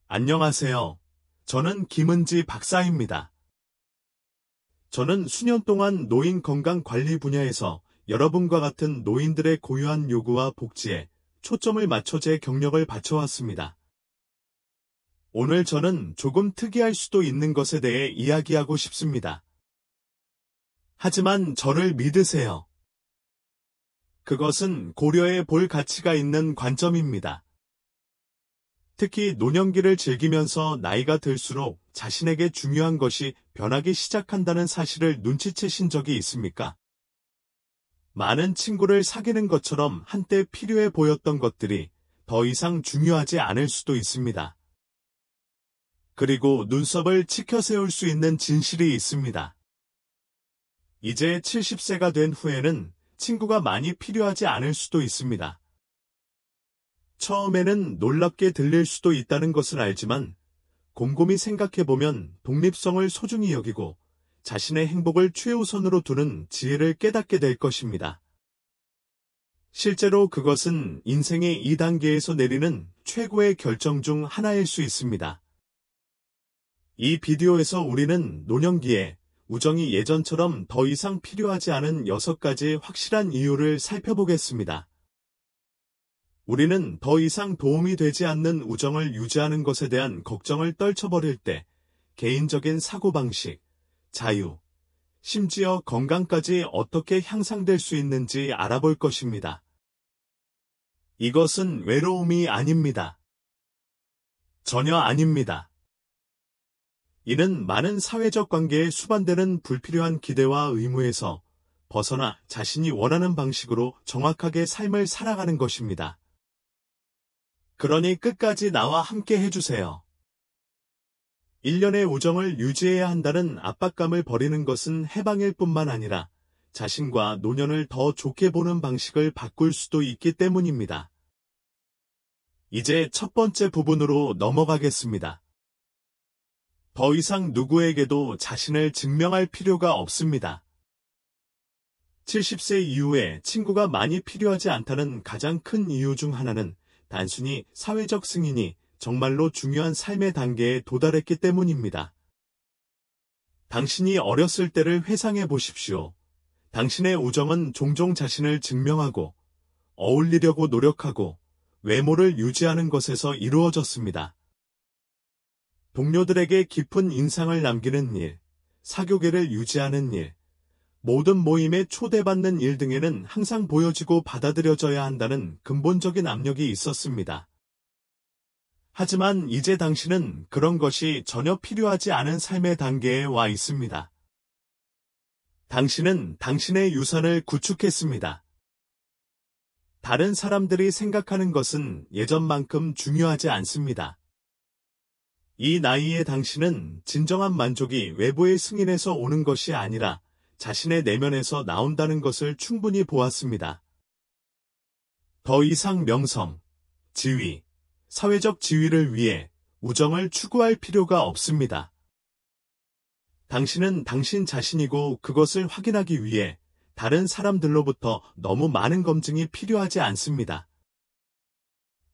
안녕하세요. 저는 김은지 박사입니다. 저는 수년 동안 노인 건강 관리 분야에서 여러분과 같은 노인들의 고유한 요구와 복지에 초점을 맞춰 제 경력을 바쳐왔습니다. 오늘 저는 조금 특이할 수도 있는 것에 대해 이야기하고 싶습니다. 하지만 저를 믿으세요. 그것은 고려해 볼 가치가 있는 관점입니다. 특히 노년기를 즐기면서 나이가 들수록 자신에게 중요한 것이 변하기 시작한다는 사실을 눈치채신 적이 있습니까? 많은 친구를 사귀는 것처럼 한때 필요해 보였던 것들이 더 이상 중요하지 않을 수도 있습니다. 그리고 눈썹을 치켜 세울 수 있는 진실이 있습니다. 이제 70세가 된 후에는 친구가 많이 필요하지 않을 수도 있습니다. 처음에는 놀랍게 들릴 수도 있다는 것을 알지만 곰곰이 생각해보면 독립성을 소중히 여기고 자신의 행복을 최우선으로 두는 지혜를 깨닫게 될 것입니다. 실제로 그것은 인생의 2단계에서 내리는 최고의 결정 중 하나일 수 있습니다. 이 비디오에서 우리는 노년기에 우정이 예전처럼 더 이상 필요하지 않은 6가지 확실한 이유를 살펴보겠습니다. 우리는 더 이상 도움이 되지 않는 우정을 유지하는 것에 대한 걱정을 떨쳐버릴 때 개인적인 사고방식, 자유, 심지어 건강까지 어떻게 향상될 수 있는지 알아볼 것입니다. 이것은 외로움이 아닙니다. 전혀 아닙니다. 이는 많은 사회적 관계에 수반되는 불필요한 기대와 의무에서 벗어나 자신이 원하는 방식으로 정확하게 삶을 살아가는 것입니다. 그러니 끝까지 나와 함께 해주세요. 1년의 우정을 유지해야 한다는 압박감을 버리는 것은 해방일 뿐만 아니라 자신과 노년을 더 좋게 보는 방식을 바꿀 수도 있기 때문입니다. 이제 첫 번째 부분으로 넘어가겠습니다. 더 이상 누구에게도 자신을 증명할 필요가 없습니다. 70세 이후에 친구가 많이 필요하지 않다는 가장 큰 이유 중 하나는 단순히 사회적 승인이 정말로 중요한 삶의 단계에 도달했기 때문입니다. 당신이 어렸을 때를 회상해 보십시오. 당신의 우정은 종종 자신을 증명하고 어울리려고 노력하고 외모를 유지하는 것에서 이루어졌습니다. 동료들에게 깊은 인상을 남기는 일, 사교계를 유지하는 일, 모든 모임에 초대받는 일 등에는 항상 보여지고 받아들여져야 한다는 근본적인 압력이 있었습니다. 하지만 이제 당신은 그런 것이 전혀 필요하지 않은 삶의 단계에 와 있습니다. 당신은 당신의 유산을 구축했습니다. 다른 사람들이 생각하는 것은 예전만큼 중요하지 않습니다. 이 나이에 당신은 진정한 만족이 외부의 승인에서 오는 것이 아니라 자신의 내면에서 나온다는 것을 충분히 보았습니다. 더 이상 명성, 지위, 사회적 지위를 위해 우정을 추구할 필요가 없습니다. 당신은 당신 자신이고 그것을 확인하기 위해 다른 사람들로부터 너무 많은 검증이 필요하지 않습니다.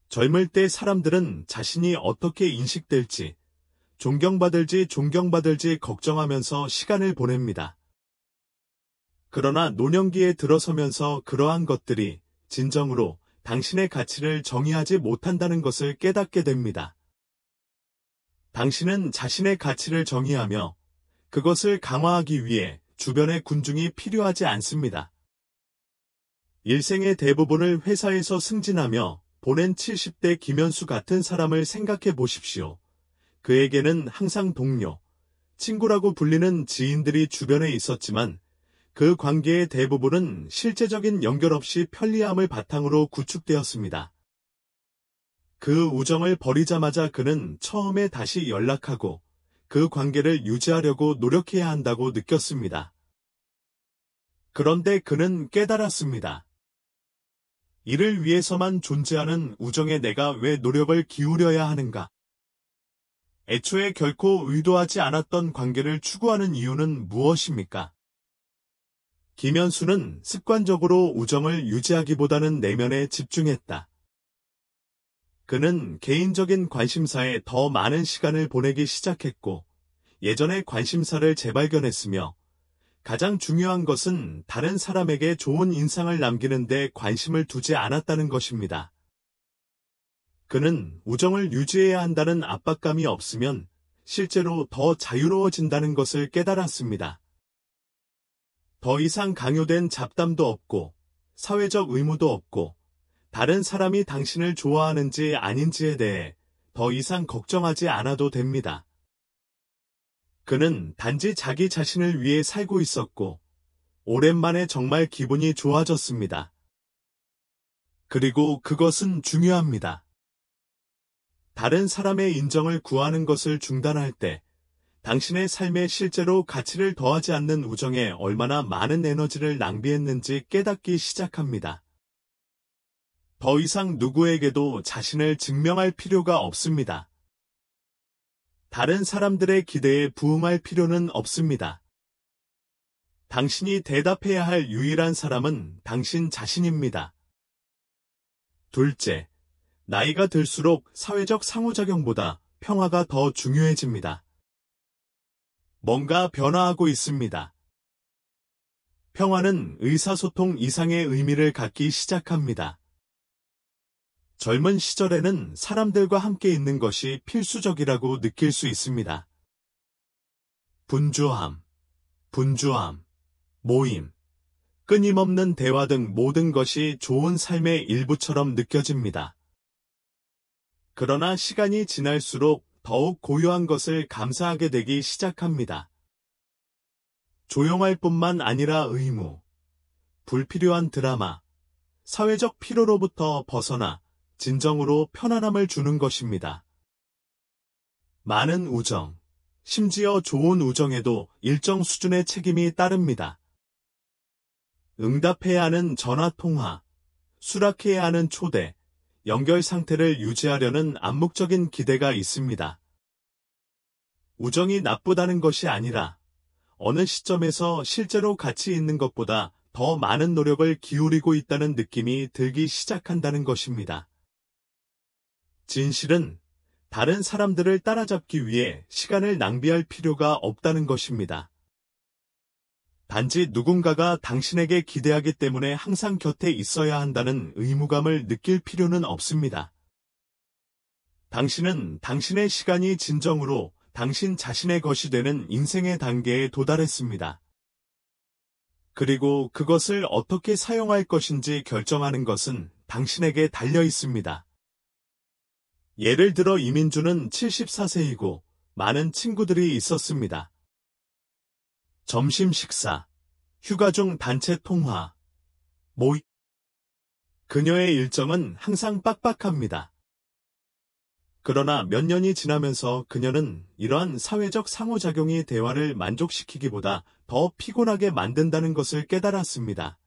젊을 때 사람들은 자신이 어떻게 인식될지, 존경받을지 걱정하면서 시간을 보냅니다. 그러나 노년기에 들어서면서 그러한 것들이 진정으로 당신의 가치를 정의하지 못한다는 것을 깨닫게 됩니다. 당신은 자신의 가치를 정의하며 그것을 강화하기 위해 주변의 군중이 필요하지 않습니다. 일생의 대부분을 회사에서 승진하며 보낸 70대 김현수 같은 사람을 생각해 보십시오. 그에게는 항상 동료, 친구라고 불리는 지인들이 주변에 있었지만 그 관계의 대부분은 실제적인 연결 없이 편리함을 바탕으로 구축되었습니다. 그 우정을 버리자마자 그는 처음에 다시 연락하고 그 관계를 유지하려고 노력해야 한다고 느꼈습니다. 그런데 그는 깨달았습니다. 이를 위해서만 존재하는 우정에 내가 왜 노력을 기울여야 하는가? 애초에 결코 의도하지 않았던 관계를 추구하는 이유는 무엇입니까? 김현수는 습관적으로 우정을 유지하기보다는 내면에 집중했다. 그는 개인적인 관심사에 더 많은 시간을 보내기 시작했고, 예전의 관심사를 재발견했으며, 가장 중요한 것은 다른 사람에게 좋은 인상을 남기는 데 관심을 두지 않았다는 것입니다. 그는 우정을 유지해야 한다는 압박감이 없으면 실제로 더 자유로워진다는 것을 깨달았습니다. 더 이상 강요된 잡담도 없고, 사회적 의무도 없고, 다른 사람이 당신을 좋아하는지 아닌지에 대해 더 이상 걱정하지 않아도 됩니다. 그는 단지 자기 자신을 위해 살고 있었고, 오랜만에 정말 기분이 좋아졌습니다. 그리고 그것은 중요합니다. 다른 사람의 인정을 구하는 것을 중단할 때, 당신의 삶에 실제로 가치를 더하지 않는 우정에 얼마나 많은 에너지를 낭비했는지 깨닫기 시작합니다. 더 이상 누구에게도 자신을 증명할 필요가 없습니다. 다른 사람들의 기대에 부응할 필요는 없습니다. 당신이 대답해야 할 유일한 사람은 당신 자신입니다. 둘째, 나이가 들수록 사회적 상호작용보다 평화가 더 중요해집니다. 뭔가 변화하고 있습니다. 평화는 의사소통 이상의 의미를 갖기 시작합니다. 젊은 시절에는 사람들과 함께 있는 것이 필수적이라고 느낄 수 있습니다. 분주함, 모임, 끊임없는 대화 등 모든 것이 좋은 삶의 일부처럼 느껴집니다. 그러나 시간이 지날수록 더욱 고요한 것을 감사하게 되기 시작합니다. 조용할 뿐만 아니라 의무, 불필요한 드라마, 사회적 피로로부터 벗어나 진정으로 편안함을 주는 것입니다. 많은 우정, 심지어 좋은 우정에도 일정 수준의 책임이 따릅니다. 응답해야 하는 전화통화, 수락해야 하는 초대, 연결 상태를 유지하려는 암묵적인 기대가 있습니다. 우정이 나쁘다는 것이 아니라 어느 시점에서 실제로 가치 있는 것보다 더 많은 노력을 기울이고 있다는 느낌이 들기 시작한다는 것입니다. 진실은 다른 사람들을 따라잡기 위해 시간을 낭비할 필요가 없다는 것입니다. 단지 누군가가 당신에게 기대하기 때문에 항상 곁에 있어야 한다는 의무감을 느낄 필요는 없습니다. 당신은 당신의 시간이 진정으로 당신 자신의 것이 되는 인생의 단계에 도달했습니다. 그리고 그것을 어떻게 사용할 것인지 결정하는 것은 당신에게 달려 있습니다. 예를 들어 이민주는 74세이고 많은 친구들이 있었습니다. 점심 식사, 휴가 중 단체 통화, 모임. 그녀의 일정은 항상 빡빡합니다. 그러나 몇 년이 지나면서 그녀는 이러한 사회적 상호작용이 대화를 만족시키기보다 더 피곤하게 만든다는 것을 깨달았습니다.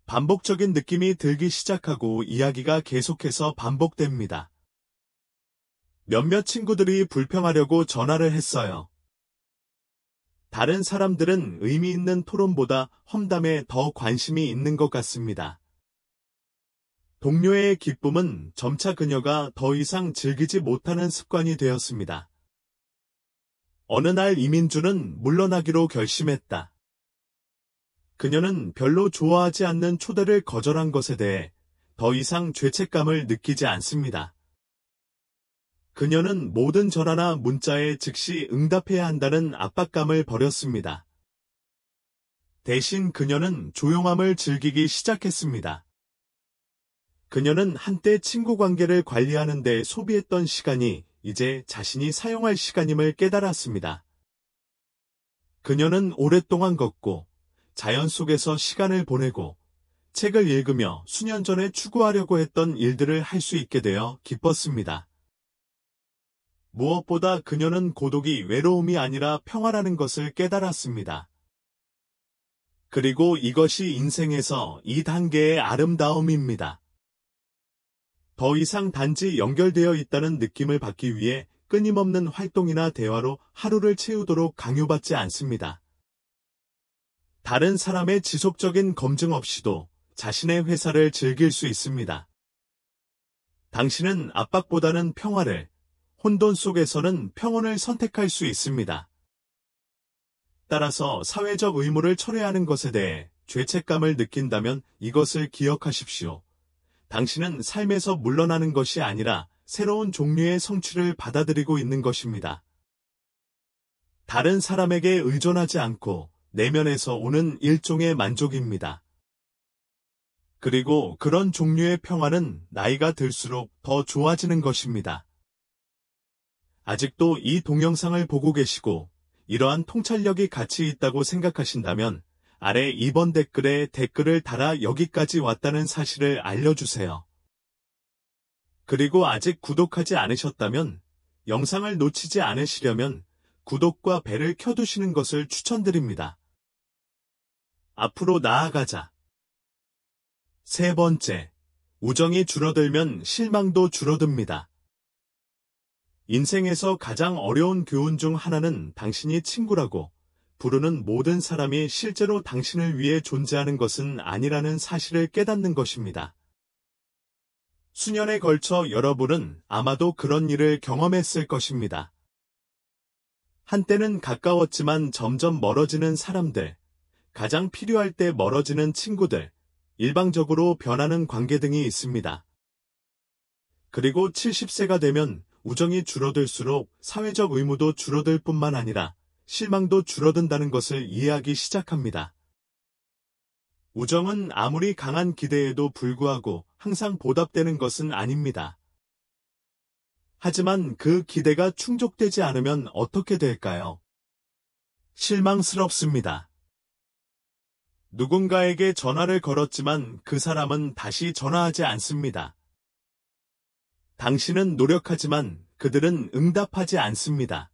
반복적인 느낌이 들기 시작하고 이야기가 계속해서 반복됩니다. 몇몇 친구들이 불평하려고 전화를 했어요. 다른 사람들은 의미 있는 토론보다 험담에 더 관심이 있는 것 같습니다. 동료의 기쁨은 점차 그녀가 더 이상 즐기지 못하는 습관이 되었습니다. 어느 날 이민주는 물러나기로 결심했다. 그녀는 별로 좋아하지 않는 초대를 거절한 것에 대해 더 이상 죄책감을 느끼지 않습니다. 그녀는 모든 전화나 문자에 즉시 응답해야 한다는 압박감을 버렸습니다. 대신 그녀는 조용함을 즐기기 시작했습니다. 그녀는 한때 친구 관계를 관리하는 데 소비했던 시간이 이제 자신이 사용할 시간임을 깨달았습니다. 그녀는 오랫동안 걷고 자연 속에서 시간을 보내고 책을 읽으며 수년 전에 추구하려고 했던 일들을 할 수 있게 되어 기뻤습니다. 무엇보다 그녀는 고독이 외로움이 아니라 평화라는 것을 깨달았습니다. 그리고 이것이 인생에서 이 단계의 아름다움입니다. 더 이상 단지 연결되어 있다는 느낌을 받기 위해 끊임없는 활동이나 대화로 하루를 채우도록 강요받지 않습니다. 다른 사람의 지속적인 검증 없이도 자신의 회사를 즐길 수 있습니다. 당신은 압박보다는 평화를, 혼돈 속에서는 평온을 선택할 수 있습니다. 따라서 사회적 의무를 철회하는 것에 대해 죄책감을 느낀다면 이것을 기억하십시오. 당신은 삶에서 물러나는 것이 아니라 새로운 종류의 성취를 받아들이고 있는 것입니다. 다른 사람에게 의존하지 않고 내면에서 오는 일종의 만족입니다. 그리고 그런 종류의 평화는 나이가 들수록 더 좋아지는 것입니다. 아직도 이 동영상을 보고 계시고 이러한 통찰력이 가치 있다고 생각하신다면 아래 2번 댓글에 댓글을 달아 여기까지 왔다는 사실을 알려주세요. 그리고 아직 구독하지 않으셨다면 영상을 놓치지 않으시려면 구독과 벨을 켜두시는 것을 추천드립니다. 앞으로 나아가자. 세 번째, 우정이 줄어들면 실망도 줄어듭니다. 인생에서 가장 어려운 교훈 중 하나는 당신이 친구라고 부르는 모든 사람이 실제로 당신을 위해 존재하는 것은 아니라는 사실을 깨닫는 것입니다. 수년에 걸쳐 여러분은 아마도 그런 일을 경험했을 것입니다. 한때는 가까웠지만 점점 멀어지는 사람들, 가장 필요할 때 멀어지는 친구들, 일방적으로 변하는 관계 등이 있습니다. 그리고 70세가 되면 우정이 줄어들수록 사회적 의무도 줄어들 뿐만 아니라 실망도 줄어든다는 것을 이해하기 시작합니다. 우정은 아무리 강한 기대에도 불구하고 항상 보답되는 것은 아닙니다. 하지만 그 기대가 충족되지 않으면 어떻게 될까요? 실망스럽습니다. 누군가에게 전화를 걸었지만 그 사람은 다시 전화하지 않습니다. 당신은 노력하지만 그들은 응답하지 않습니다.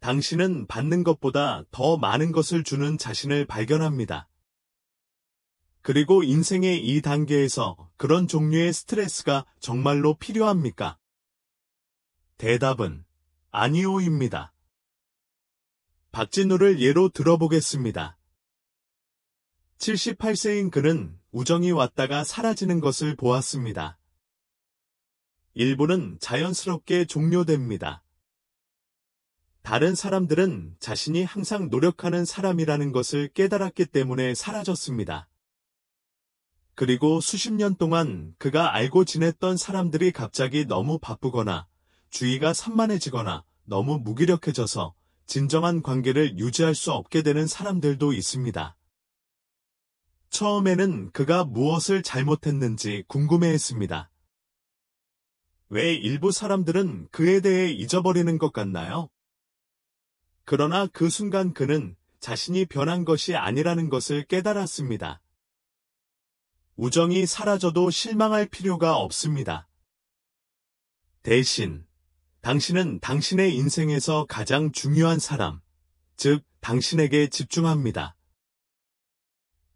당신은 받는 것보다 더 많은 것을 주는 자신을 발견합니다. 그리고 인생의 이 단계에서 그런 종류의 스트레스가 정말로 필요합니까? 대답은 아니오입니다. 박진우를 예로 들어보겠습니다. 78세인 그는 우정이 왔다가 사라지는 것을 보았습니다. 일부는 자연스럽게 종료됩니다. 다른 사람들은 자신이 항상 노력하는 사람이라는 것을 깨달았기 때문에 사라졌습니다. 그리고 수십 년 동안 그가 알고 지냈던 사람들이 갑자기 너무 바쁘거나 주의가 산만해지거나 너무 무기력해져서 진정한 관계를 유지할 수 없게 되는 사람들도 있습니다. 처음에는 그가 무엇을 잘못했는지 궁금해했습니다. 왜 일부 사람들은 그에 대해 잊어버리는 것 같나요? 그러나 그 순간 그는 자신이 변한 것이 아니라는 것을 깨달았습니다. 우정이 사라져도 실망할 필요가 없습니다. 대신 당신은 당신의 인생에서 가장 중요한 사람, 즉 당신에게 집중합니다.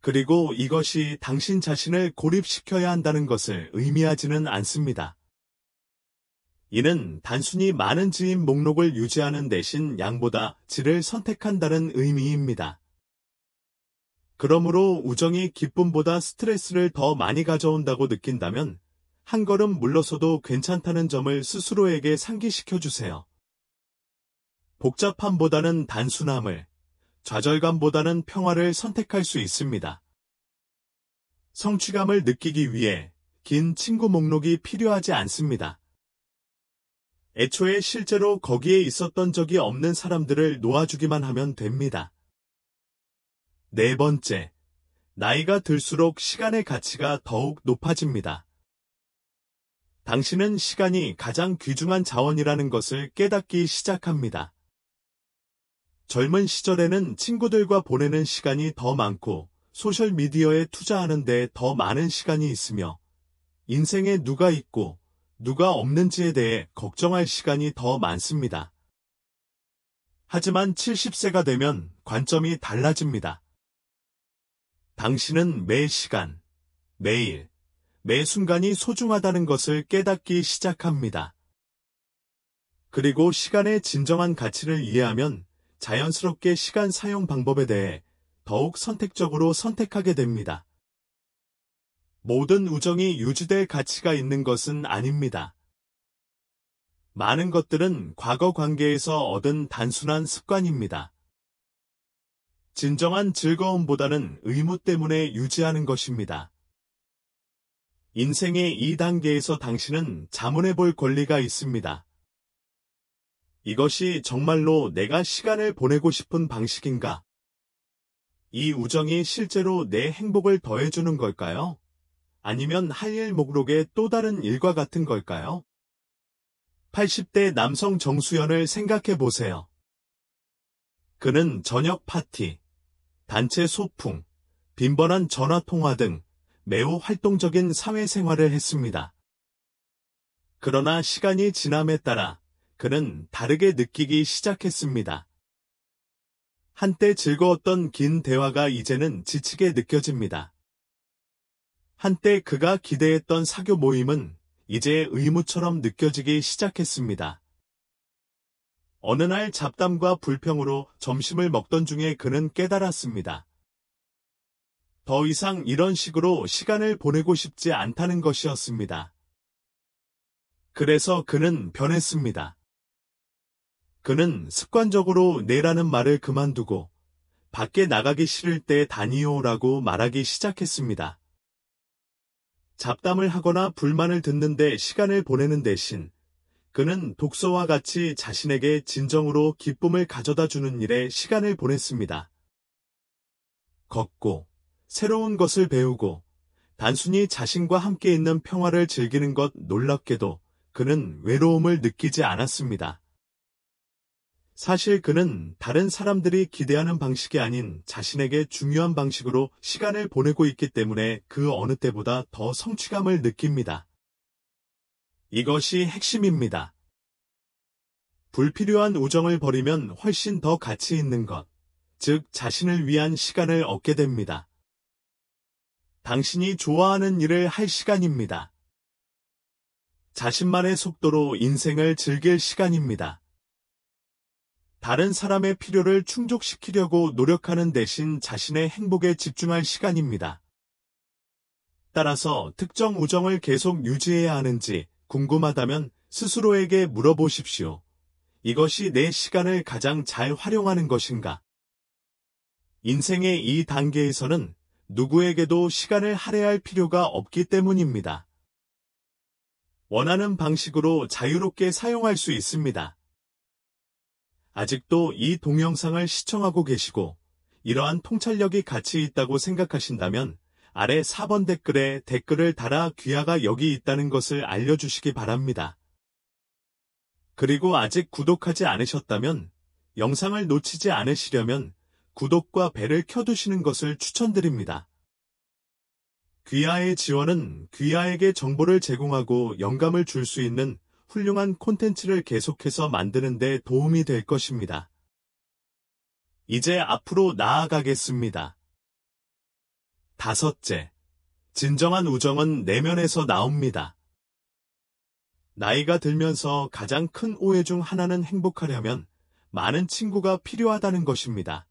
그리고 이것이 당신 자신을 고립시켜야 한다는 것을 의미하지는 않습니다. 이는 단순히 많은 지인 목록을 유지하는 대신 양보다 질을 선택한다는 의미입니다. 그러므로 우정이 기쁨보다 스트레스를 더 많이 가져온다고 느낀다면 한 걸음 물러서도 괜찮다는 점을 스스로에게 상기시켜주세요. 복잡함보다는 단순함을, 좌절감보다는 평화를 선택할 수 있습니다. 성취감을 느끼기 위해 긴 친구 목록이 필요하지 않습니다. 애초에 실제로 거기에 있었던 적이 없는 사람들을 놓아주기만 하면 됩니다. 네 번째, 나이가 들수록 시간의 가치가 더욱 높아집니다. 당신은 시간이 가장 귀중한 자원이라는 것을 깨닫기 시작합니다. 젊은 시절에는 친구들과 보내는 시간이 더 많고 소셜미디어에 투자하는 데 더 많은 시간이 있으며 인생에 누가 있고 누가 없는지에 대해 걱정할 시간이 더 많습니다. 하지만 70세가 되면 관점이 달라집니다. 당신은 매 시간, 매일, 매 순간이 소중하다는 것을 깨닫기 시작합니다. 그리고 시간의 진정한 가치를 이해하면 자연스럽게 시간 사용 방법에 대해 더욱 선택적으로 선택하게 됩니다. 모든 우정이 유지될 가치가 있는 것은 아닙니다. 많은 것들은 과거 관계에서 얻은 단순한 습관입니다. 진정한 즐거움보다는 의무 때문에 유지하는 것입니다. 인생의 이 단계에서 당신은 자문해 볼 권리가 있습니다. 이것이 정말로 내가 시간을 보내고 싶은 방식인가? 이 우정이 실제로 내 행복을 더해주는 걸까요? 아니면 할 일 목록의 또 다른 일과 같은 걸까요? 80대 남성 정수연을 생각해 보세요. 그는 저녁 파티, 단체 소풍, 빈번한 전화통화 등 매우 활동적인 사회생활을 했습니다. 그러나 시간이 지남에 따라 그는 다르게 느끼기 시작했습니다. 한때 즐거웠던 긴 대화가 이제는 지치게 느껴집니다. 한때 그가 기대했던 사교 모임은 이제 의무처럼 느껴지기 시작했습니다. 어느 날 잡담과 불평으로 점심을 먹던 중에 그는 깨달았습니다. 더 이상 이런 식으로 시간을 보내고 싶지 않다는 것이었습니다. 그래서 그는 변했습니다. 그는 습관적으로 네라는 말을 그만두고 밖에 나가기 싫을 때 다니오라고 말하기 시작했습니다. 잡담을 하거나 불만을 듣는데 시간을 보내는 대신 그는 독서와 같이 자신에게 진정으로 기쁨을 가져다 주는 일에 시간을 보냈습니다. 걷고, 새로운 것을 배우고, 단순히 자신과 함께 있는 평화를 즐기는 것. 놀랍게도 그는 외로움을 느끼지 않았습니다. 사실 그는 다른 사람들이 기대하는 방식이 아닌 자신에게 중요한 방식으로 시간을 보내고 있기 때문에 그 어느 때보다 더 성취감을 느낍니다. 이것이 핵심입니다. 불필요한 우정을 버리면 훨씬 더 가치 있는 것, 즉 자신을 위한 시간을 얻게 됩니다. 당신이 좋아하는 일을 할 시간입니다. 자신만의 속도로 인생을 즐길 시간입니다. 다른 사람의 필요를 충족시키려고 노력하는 대신 자신의 행복에 집중할 시간입니다. 따라서 특정 우정을 계속 유지해야 하는지 궁금하다면 스스로에게 물어보십시오. 이것이 내 시간을 가장 잘 활용하는 것인가? 인생의 이 단계에서는 누구에게도 시간을 할애할 필요가 없기 때문입니다. 원하는 방식으로 자유롭게 사용할 수 있습니다. 아직도 이 동영상을 시청하고 계시고 이러한 통찰력이 가치 있다고 생각하신다면 아래 4번 댓글에 댓글을 달아 귀하가 여기 있다는 것을 알려주시기 바랍니다. 그리고 아직 구독하지 않으셨다면 영상을 놓치지 않으시려면 구독과 벨을 켜두시는 것을 추천드립니다. 귀하의 지원은 귀하에게 정보를 제공하고 영감을 줄 수 있는 훌륭한 콘텐츠를 계속해서 만드는 데 도움이 될 것입니다. 이제 앞으로 나아가겠습니다. 5째, 진정한 우정은 내면에서 나옵니다. 나이가 들면서 가장 큰 오해 중 하나는 행복하려면 많은 친구가 필요하다는 것입니다.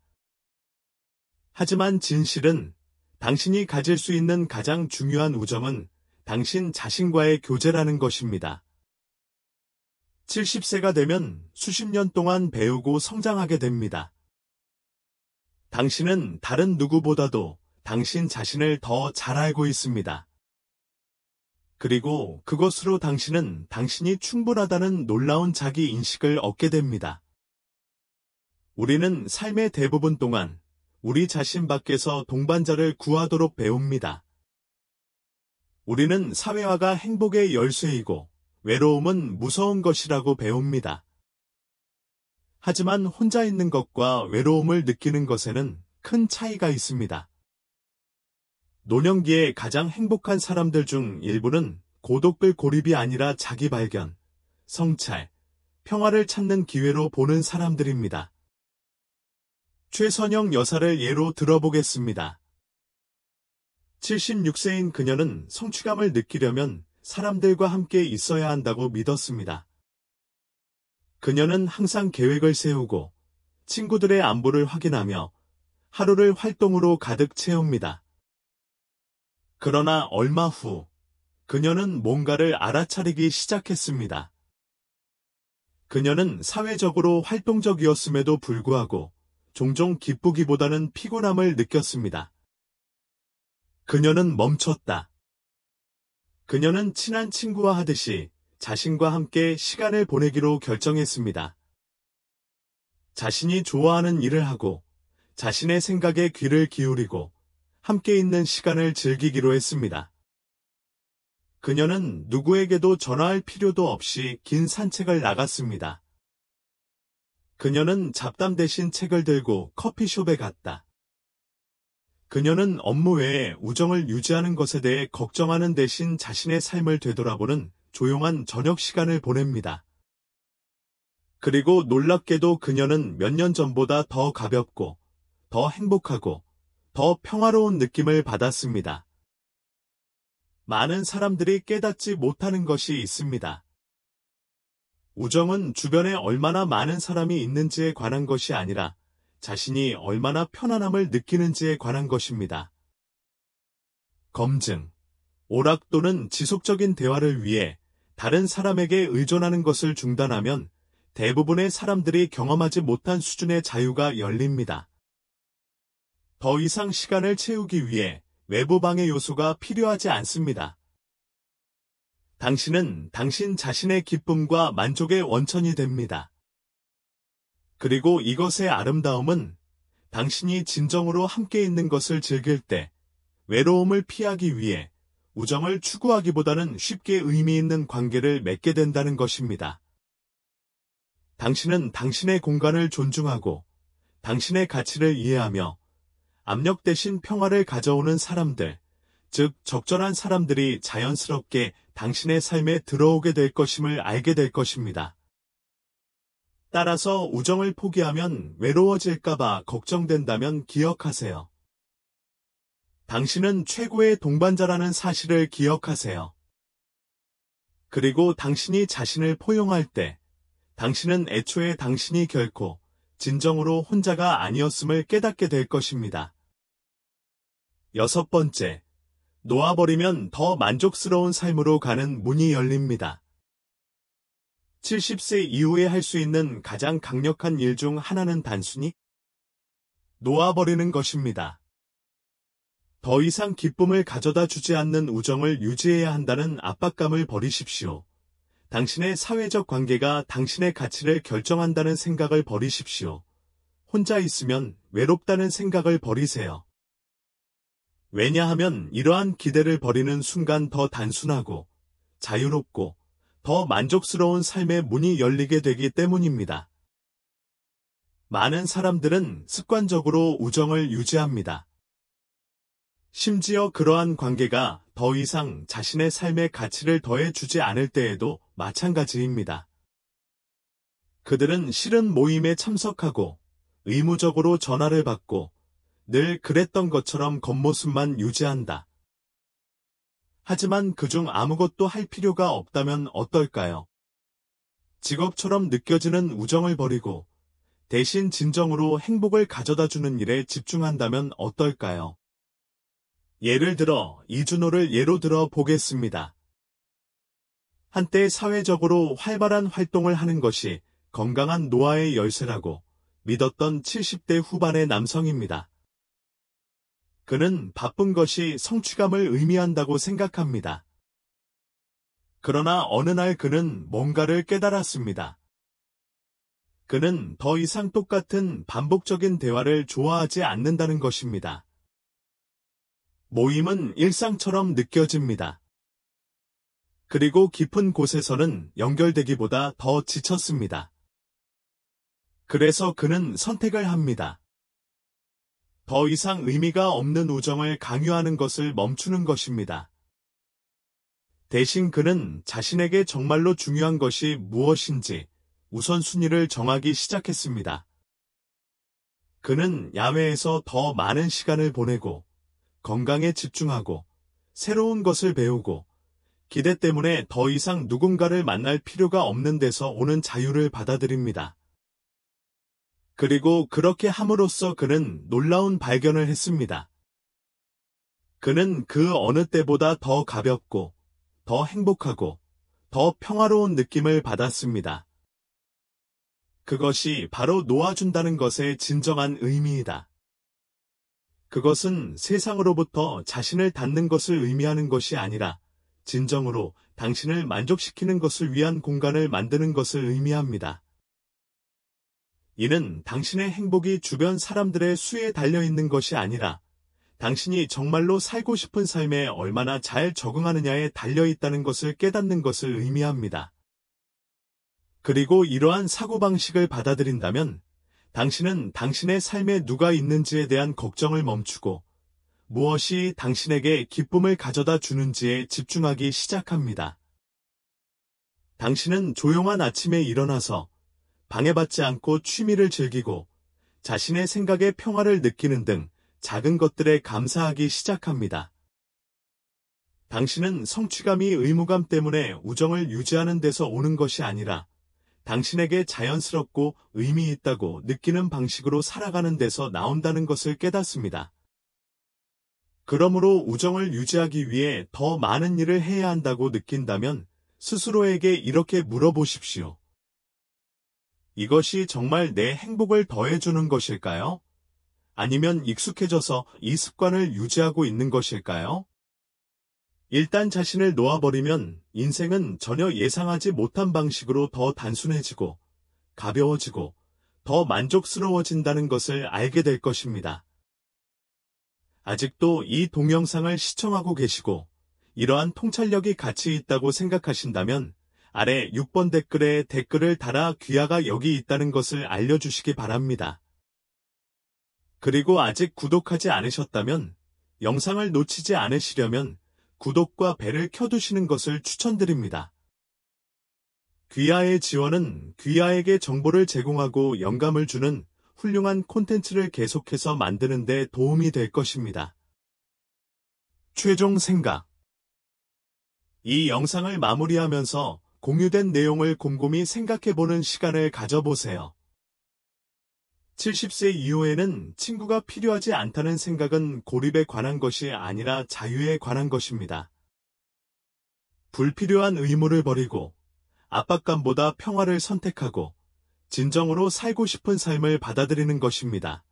하지만 진실은 당신이 가질 수 있는 가장 중요한 우정은 당신 자신과의 교제라는 것입니다. 70세가 되면 수십 년 동안 배우고 성장하게 됩니다. 당신은 다른 누구보다도 당신 자신을 더 잘 알고 있습니다. 그리고 그것으로 당신은 당신이 충분하다는 놀라운 자기 인식을 얻게 됩니다. 우리는 삶의 대부분 동안 우리 자신 밖에서 동반자를 구하도록 배웁니다. 우리는 사회화가 행복의 열쇠이고 외로움은 무서운 것이라고 배웁니다. 하지만 혼자 있는 것과 외로움을 느끼는 것에는 큰 차이가 있습니다. 노년기에 가장 행복한 사람들 중 일부는 고독을 고립이 아니라 자기 발견, 성찰, 평화를 찾는 기회로 보는 사람들입니다. 최선영 여사를 예로 들어보겠습니다. 76세인 그녀는 성취감을 느끼려면 사람들과 함께 있어야 한다고 믿었습니다. 그녀는 항상 계획을 세우고 친구들의 안부를 확인하며 하루를 활동으로 가득 채웁니다. 그러나 얼마 후 그녀는 뭔가를 알아차리기 시작했습니다. 그녀는 사회적으로 활동적이었음에도 불구하고 종종 기쁘기보다는 피곤함을 느꼈습니다. 그녀는 멈췄다. 그녀는 친한 친구와 하듯이 자신과 함께 시간을 보내기로 결정했습니다. 자신이 좋아하는 일을 하고 자신의 생각에 귀를 기울이고 함께 있는 시간을 즐기기로 했습니다. 그녀는 누구에게도 전화할 필요도 없이 긴 산책을 나갔습니다. 그녀는 잡담 대신 책을 들고 커피숍에 갔다. 그녀는 업무 외에 우정을 유지하는 것에 대해 걱정하는 대신 자신의 삶을 되돌아보는 조용한 저녁 시간을 보냅니다. 그리고 놀랍게도 그녀는 몇 년 전보다 더 가볍고, 더 행복하고, 더 평화로운 느낌을 받았습니다. 많은 사람들이 깨닫지 못하는 것이 있습니다. 우정은 주변에 얼마나 많은 사람이 있는지에 관한 것이 아니라 자신이 얼마나 편안함을 느끼는지에 관한 것입니다. 검증, 오락 또는 지속적인 대화를 위해 다른 사람에게 의존하는 것을 중단하면 대부분의 사람들이 경험하지 못한 수준의 자유가 열립니다. 더 이상 시간을 채우기 위해 외부 방해 요소가 필요하지 않습니다. 당신은 당신 자신의 기쁨과 만족의 원천이 됩니다. 그리고 이것의 아름다움은 당신이 진정으로 함께 있는 것을 즐길 때 외로움을 피하기 위해 우정을 추구하기보다는 쉽게 의미 있는 관계를 맺게 된다는 것입니다. 당신은 당신의 공간을 존중하고 당신의 가치를 이해하며 압력 대신 평화를 가져오는 사람들, 즉 적절한 사람들이 자연스럽게 당신의 삶에 들어오게 될 것임을 알게 될 것입니다. 따라서 우정을 포기하면 외로워질까봐 걱정된다면 기억하세요. 당신은 최고의 동반자라는 사실을 기억하세요. 그리고 당신이 자신을 포용할 때 당신은 애초에 당신이 결코 진정으로 혼자가 아니었음을 깨닫게 될 것입니다. 6번째, 놓아버리면 더 만족스러운 삶으로 가는 문이 열립니다. 70세 이후에 할 수 있는 가장 강력한 일 중 하나는 단순히 놓아버리는 것입니다. 더 이상 기쁨을 가져다 주지 않는 우정을 유지해야 한다는 압박감을 버리십시오. 당신의 사회적 관계가 당신의 가치를 결정한다는 생각을 버리십시오. 혼자 있으면 외롭다는 생각을 버리세요. 왜냐하면 이러한 기대를 버리는 순간 더 단순하고 자유롭고 더 만족스러운 삶의 문이 열리게 되기 때문입니다. 많은 사람들은 습관적으로 우정을 유지합니다. 심지어 그러한 관계가 더 이상 자신의 삶의 가치를 더해주지 않을 때에도 마찬가지입니다. 그들은 싫은 모임에 참석하고 의무적으로 전화를 받고 늘 그랬던 것처럼 겉모습만 유지한다. 하지만 그중 아무것도 할 필요가 없다면 어떨까요? 직업처럼 느껴지는 우정을 버리고 대신 진정으로 행복을 가져다주는 일에 집중한다면 어떨까요? 예를 들어 이준호를 예로 들어 보겠습니다. 한때 사회적으로 활발한 활동을 하는 것이 건강한 노화의 열쇠라고 믿었던 70대 후반의 남성입니다. 그는 바쁜 것이 성취감을 의미한다고 생각합니다. 그러나 어느 날 그는 뭔가를 깨달았습니다. 그는 더 이상 똑같은 반복적인 대화를 좋아하지 않는다는 것입니다. 모임은 일상처럼 느껴집니다. 그리고 깊은 곳에서는 연결되기보다 더 지쳤습니다. 그래서 그는 선택을 합니다. 더 이상 의미가 없는 우정을 강요하는 것을 멈추는 것입니다. 대신 그는 자신에게 정말로 중요한 것이 무엇인지 우선순위를 정하기 시작했습니다. 그는 야외에서 더 많은 시간을 보내고 건강에 집중하고 새로운 것을 배우고 기대 때문에 더 이상 누군가를 만날 필요가 없는 데서 오는 자유를 받아들입니다. 그리고 그렇게 함으로써 그는 놀라운 발견을 했습니다. 그는 그 어느 때보다 더 가볍고, 더 행복하고, 더 평화로운 느낌을 받았습니다. 그것이 바로 놓아준다는 것의 진정한 의미이다. 그것은 세상으로부터 자신을 닫는 것을 의미하는 것이 아니라 진정으로 당신을 만족시키는 것을 위한 공간을 만드는 것을 의미합니다. 이는 당신의 행복이 주변 사람들의 수에 달려있는 것이 아니라 당신이 정말로 살고 싶은 삶에 얼마나 잘 적응하느냐에 달려있다는 것을 깨닫는 것을 의미합니다. 그리고 이러한 사고방식을 받아들인다면 당신은 당신의 삶에 누가 있는지에 대한 걱정을 멈추고 무엇이 당신에게 기쁨을 가져다 주는지에 집중하기 시작합니다. 당신은 조용한 아침에 일어나서 방해받지 않고 취미를 즐기고 자신의 생각에 평화를 느끼는 등 작은 것들에 감사하기 시작합니다. 당신은 성취감이 의무감 때문에 우정을 유지하는 데서 오는 것이 아니라 당신에게 자연스럽고 의미 있다고 느끼는 방식으로 살아가는 데서 나온다는 것을 깨닫습니다. 그러므로 우정을 유지하기 위해 더 많은 일을 해야 한다고 느낀다면 스스로에게 이렇게 물어보십시오. 이것이 정말 내 행복을 더해주는 것일까요? 아니면 익숙해져서 이 습관을 유지하고 있는 것일까요? 일단 자신을 놓아버리면 인생은 전혀 예상하지 못한 방식으로 더 단순해지고 가벼워지고 더 만족스러워진다는 것을 알게 될 것입니다. 아직도 이 동영상을 시청하고 계시고 이러한 통찰력이 가치 있다고 생각하신다면 아래 6번 댓글에 댓글을 달아 귀하가 여기 있다는 것을 알려주시기 바랍니다. 그리고 아직 구독하지 않으셨다면 영상을 놓치지 않으시려면 구독과 벨을 켜두시는 것을 추천드립니다. 귀하의 지원은 귀하에게 정보를 제공하고 영감을 주는 훌륭한 콘텐츠를 계속해서 만드는 데 도움이 될 것입니다. 최종 생각. 이 영상을 마무리하면서 공유된 내용을 곰곰이 생각해보는 시간을 가져보세요. 70세 이후에는 친구가 필요하지 않다는 생각은 고립에 관한 것이 아니라 자유에 관한 것입니다. 불필요한 의무를 버리고 압박감보다 평화를 선택하고 진정으로 살고 싶은 삶을 받아들이는 것입니다.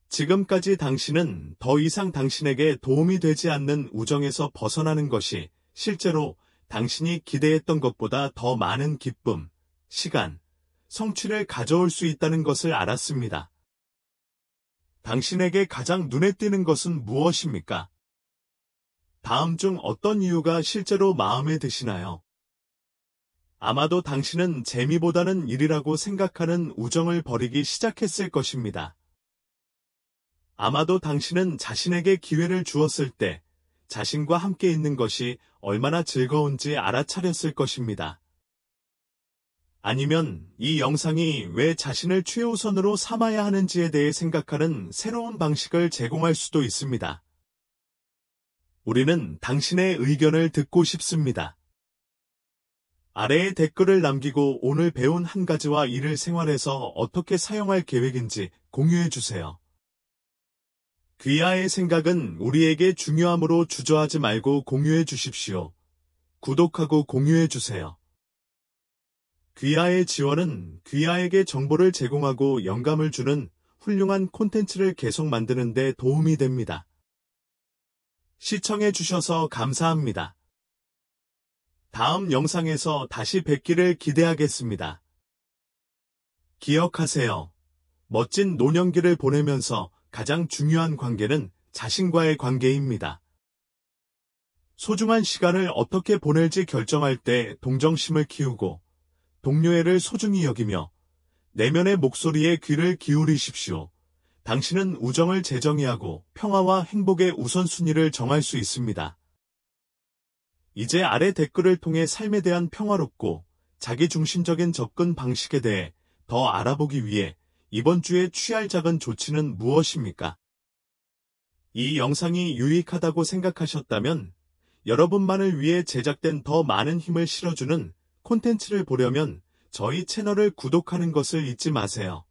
지금까지 당신은 더 이상 당신에게 도움이 되지 않는 우정에서 벗어나는 것이 실제로 당신이 기대했던 것보다 더 많은 기쁨, 시간, 성취를 가져올 수 있다는 것을 알았습니다. 당신에게 가장 눈에 띄는 것은 무엇입니까? 다음 중 어떤 이유가 실제로 마음에 드시나요? 아마도 당신은 재미보다는 일이라고 생각하는 우정을 버리기 시작했을 것입니다. 아마도 당신은 자신에게 기회를 주었을 때 자신과 함께 있는 것이 얼마나 즐거운지 알아차렸을 것입니다. 아니면 이 영상이 왜 자신을 최우선으로 삼아야 하는지에 대해 생각하는 새로운 방식을 제공할 수도 있습니다. 우리는 당신의 의견을 듣고 싶습니다. 아래에 댓글을 남기고 오늘 배운 한 가지와 이를 생활에서 어떻게 사용할 계획인지 공유해 주세요. 귀하의 생각은 우리에게 중요하므로 주저하지 말고 공유해 주십시오. 구독하고 공유해 주세요. 귀하의 지원은 귀하에게 정보를 제공하고 영감을 주는 훌륭한 콘텐츠를 계속 만드는 데 도움이 됩니다. 시청해 주셔서 감사합니다. 다음 영상에서 다시 뵙기를 기대하겠습니다. 기억하세요. 멋진 노년기를 보내면서 가장 중요한 관계는 자신과의 관계입니다. 소중한 시간을 어떻게 보낼지 결정할 때 동정심을 키우고 동료애를 소중히 여기며 내면의 목소리에 귀를 기울이십시오. 당신은 우정을 재정의하고 평화와 행복의 우선순위를 정할 수 있습니다. 이제 아래 댓글을 통해 삶에 대한 평화롭고 자기중심적인 접근 방식에 대해 더 알아보기 위해 이번 주에 취할 작은 조치는 무엇입니까? 이 영상이 유익하다고 생각하셨다면 여러분만을 위해 제작된 더 많은 힘을 실어주는 콘텐츠를 보려면 저희 채널을 구독하는 것을 잊지 마세요.